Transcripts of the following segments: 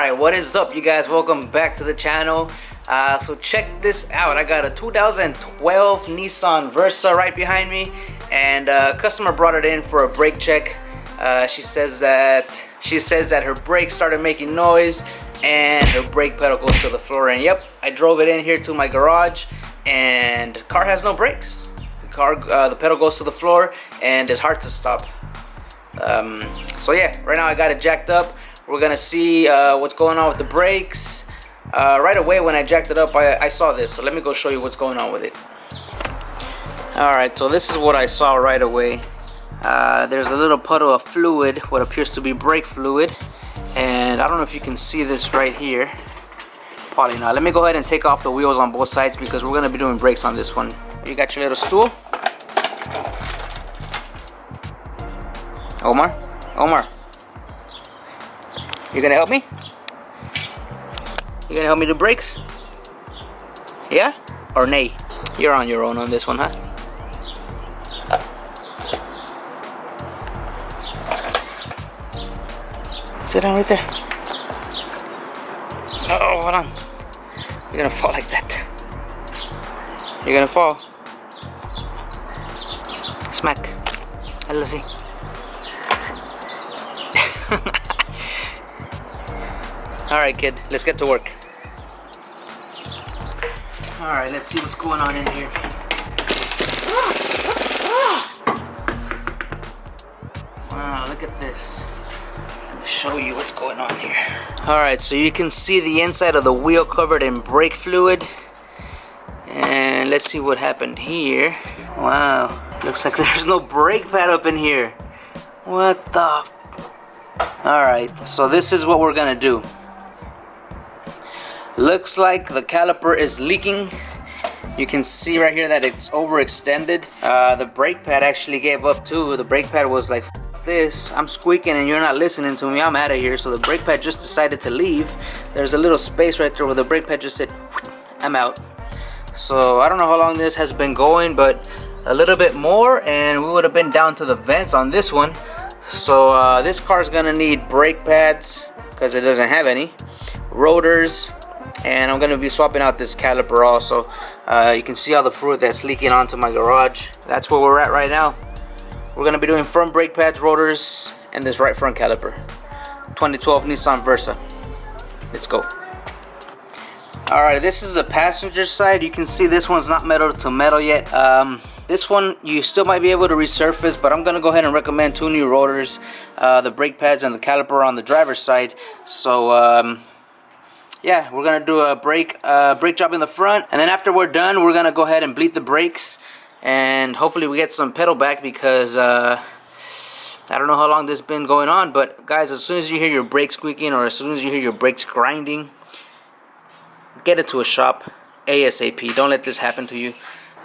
Alright, what is up, you guys? Welcome back to the channel. So check this out. I got a 2012 Nissan Versa right behind me, and a customer brought it in for a brake check. She says that her brakes started making noise and her brake pedal goes to the floor. And yep, I drove it in here to my garage and the car has no brakes. The pedal goes to the floor and it's hard to stop. So yeah, right now I got it jacked up. We're gonna see what's going on with the brakes. Right away when I jacked it up, I saw this. So let me go show you what's going on with it. Alright, so this is what I saw right away. There's a little puddle of fluid, what appears to be brake fluid. And I don't know if you can see this right here. Probably not. Let me go ahead and take off the wheels on both sides because we're gonna be doing brakes on this one. You got your little stool. Omar. You gonna help me? You gonna help me do brakes? Yeah? Or nay? You're on your own on this one, huh? Sit down right there. Oh, hold on. You're gonna fall like that. You're gonna fall. Smack. Let's see. Alright, kid, let's get to work. Alright, let's see what's going on in here. Wow, look at this. Let me show you what's going on here. Alright, so you can see the inside of the wheel covered in brake fluid. And let's see what happened here. Wow, looks like there's no brake pad up in here. What the Alright, so this is what we're gonna do. Looks like the caliper is leaking. You can see right here that it's overextended. The brake pad actually gave up too. The brake pad was like, F this, I'm squeaking and you're not listening to me, I'm out of here. So the brake pad just decided to leave. There's a little space right there where the brake pad just said, I'm out. So I don't know how long this has been going, but a little bit more and we would have been down to the vents on this one. So this car is gonna need brake pads because it doesn't have any, rotors, and I'm gonna be swapping out this caliper also. You can see all the fluid that's leaking onto my garage. That's where we're at right now. We're gonna be doing front brake pads, rotors, and this right front caliper. 2012 Nissan Versa. Let's go. Alright, this is the passenger side. You can see this one's not metal to metal yet. This one you still might be able to resurface, but I'm gonna go ahead and recommend 2 new rotors, the brake pads and the caliper on the driver's side. So yeah, we're gonna do a brake job in the front, and then after we're done, we're gonna go ahead and bleed the brakes, and hopefully we get some pedal back because I don't know how long this has been going on. But guys, as soon as you hear your brakes squeaking or as soon as you hear your brakes grinding, get it to a shop ASAP. Don't let this happen to you.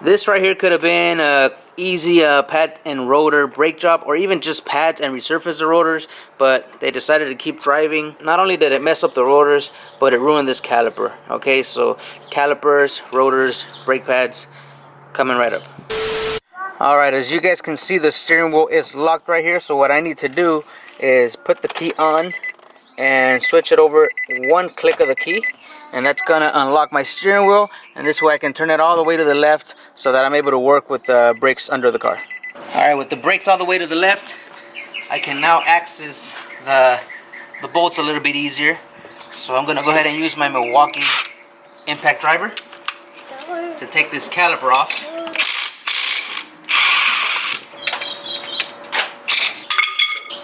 This right here could have been a easy pad and rotor brake job, or even just pads and resurface the rotors, but they decided to keep driving. Not only did it mess up the rotors, but it ruined this caliper. Okay, so calipers, rotors, brake pads coming right up. Alright, as you guys can see, the steering wheel is locked right here. So what I need to do is put the key on and switch it over one click of the key, and that's gonna unlock my steering wheel, and this way I can turn it all the way to the left so that I'm able to work with the brakes under the car. Alright, with the brakes all the way to the left, I can now access the bolts a little bit easier. So I'm gonna go ahead and use my Milwaukee impact driver to take this caliper off.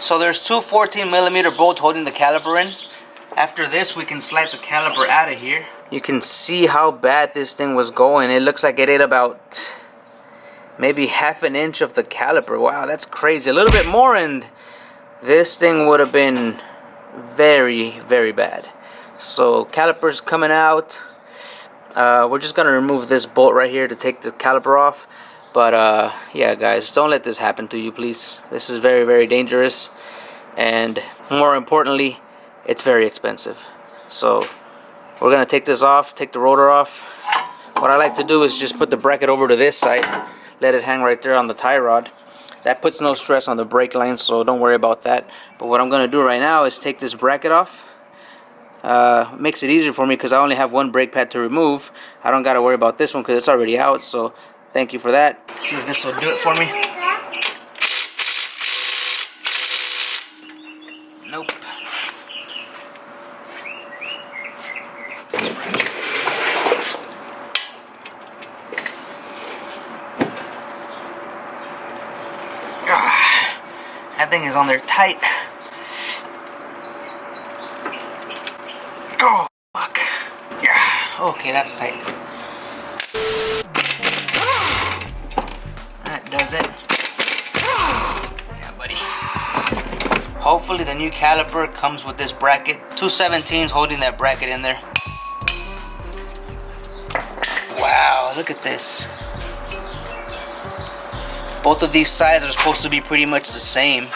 So there's 2 14mm bolts holding the caliper in. After this, we can slide the caliper out of here. You can see how bad this thing was going. It looks like it ate about maybe ½ an inch of the caliper. Wow, that's crazy. A little bit more and this thing would have been very, very bad. So caliper's coming out. We're just gonna remove this bolt right here to take the caliper off. But yeah, guys, don't let this happen to you, please. This is very, very dangerous, and more importantly, it's very expensive. So we're gonna take this off, take the rotor off. What I like to do is just put the bracket over to this side, let it hang right there on the tie rod. That puts no stress on the brake line, so don't worry about that. But what I'm gonna do right now is take this bracket off, Makes it easier for me because I only have one brake pad to remove. I don't got to worry about this one because it's already out. So thank you for that. Let's see if this will do it for me. Nope. That thing is on there tight. Oh, fuck. Yeah. Okay, that's tight. That does it. Yeah, buddy. Hopefully the new caliper comes with this bracket. 217s holding that bracket in there. Wow, look at this. Both of these sides are supposed to be pretty much the same.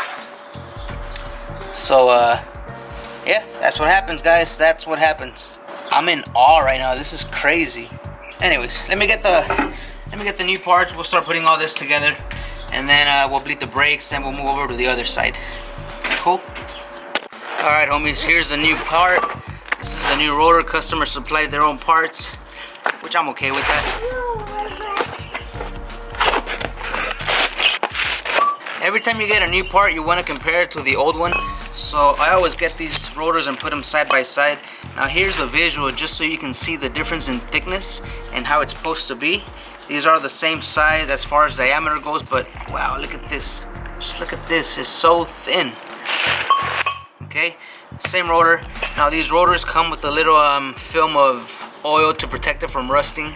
So, yeah, that's what happens, guys. That's what happens. I'm in awe right now. This is crazy. Anyways, let me get the new parts. We'll start putting all this together, and then we'll bleed the brakes. Then we'll move over to the other side. Cool. All right, homies. Here's the new part. This is a new rotor. Customer supplied their own parts, which I'm okay with that. Every time you get a new part, you want to compare it to the old one. So I always get these rotors and put them side by side. Now here's a visual just so you can see the difference in thickness and how it's supposed to be. These are the same size as far as diameter goes, but wow, look at this. Just look at this. It's so thin. Okay, same rotor. Now these rotors come with a little film of oil to protect it from rusting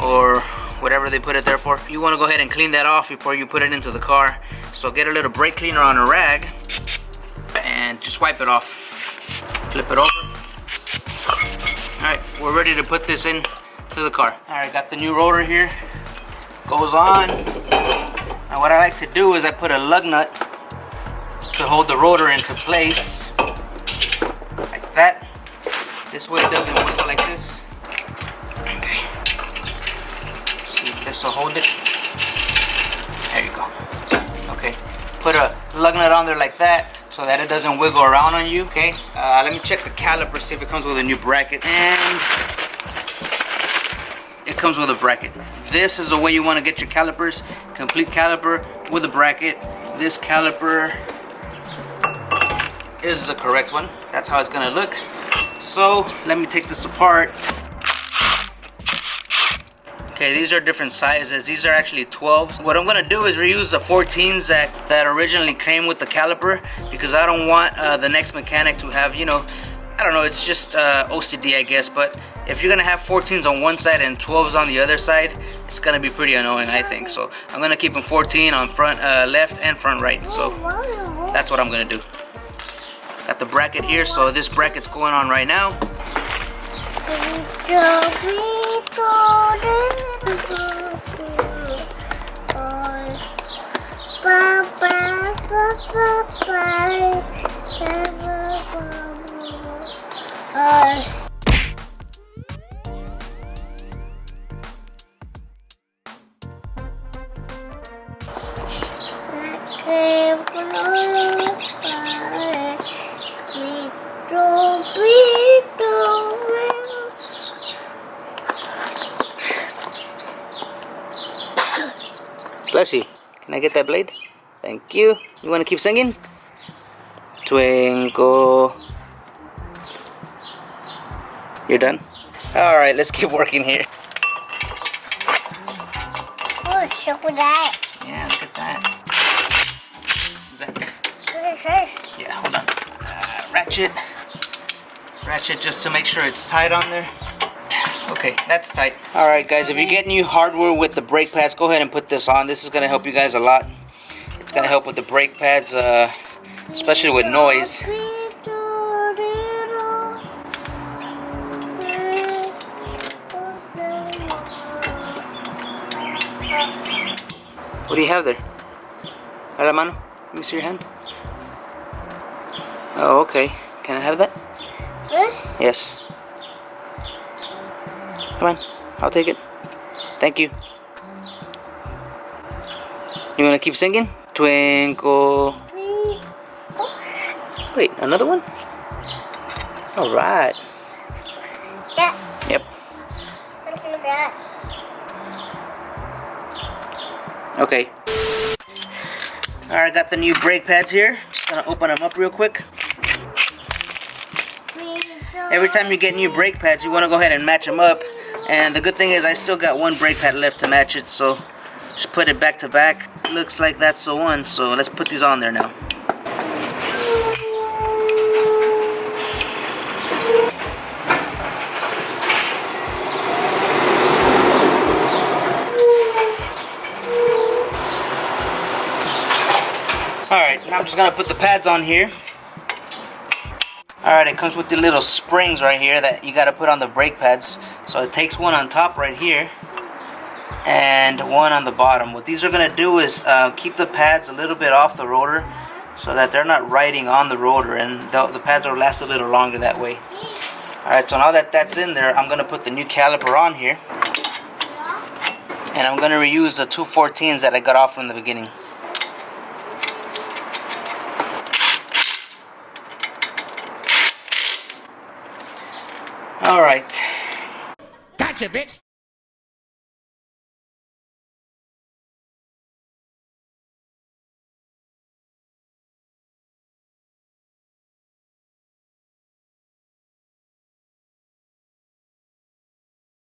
or whatever they put it there for. You want to go ahead and clean that off before you put it into the car. So get a little brake cleaner on a rag and just wipe it off. Flip it over. Alright, we're ready to put this in to the car. Alright, got the new rotor here. Goes on. Now what I like to do is I put a lug nut to hold the rotor into place. Like that. This way it doesn't work like this. Okay. See if this will hold it. There you go. Okay. Put a lug nut on there like that so that it doesn't wiggle around on you. Okay. Let me check the caliper, see if it comes with a new bracket. And it comes with a bracket. This is the way you want to get your calipers. Complete caliper with a bracket. This caliper is the correct one. That's how it's gonna look. So let me take this apart. Okay, these are different sizes. These are actually 12s. What I'm gonna do is reuse the 14s that originally came with the caliper, because I don't want the next mechanic to have, you know, I don't know, it's just OCD, I guess. But if you're gonna have 14s on one side and 12s on the other side, it's gonna be pretty annoying, I think. So I'm gonna keep them 14 on front left and front right. So that's what I'm gonna do. Got the bracket here, so this bracket's going on right now. Bless you. Can I get that blade? Thank you. You want to keep singing? Twinkle. You're done? Alright, let's keep working here. Oh, look at that. Yeah, look at that. Is that? Yeah, hold on. Ratchet. Ratchet just to make sure it's tight on there. Okay, that's tight. Alright guys, if you get new hardware with the brake pads, go ahead and put this on. This is going to help you guys a lot. It's going to help with the brake pads, especially with noise. What do you have there? A la mano? Let me see your hand. Oh, okay. Can I have that? This? Yes. Come on, I'll take it. Thank you. You want to keep singing? Twinkle. Wait, another one? All right. That. Yep. Look at that. Okay. All right, got the new brake pads here. Just gonna open them up real quick. Every time you get new brake pads, you want to go ahead and match them up. And the good thing is I still got one brake pad left to match it, so just put it back to back. Looks like that's the one, so let's put these on there now. Alright, now I'm just gonna put the pads on here. Alright, it comes with the little springs right here that you gotta put on the brake pads. So it takes one on top right here and one on the bottom. What these are gonna do is keep the pads a little bit off the rotor so that they're not riding on the rotor, and the pads will last a little longer that way. Alright, so now that that's in there, I'm gonna put the new caliper on here, and I'm gonna reuse the 214s that I got off from the beginning. Alright. Gotcha, bitch!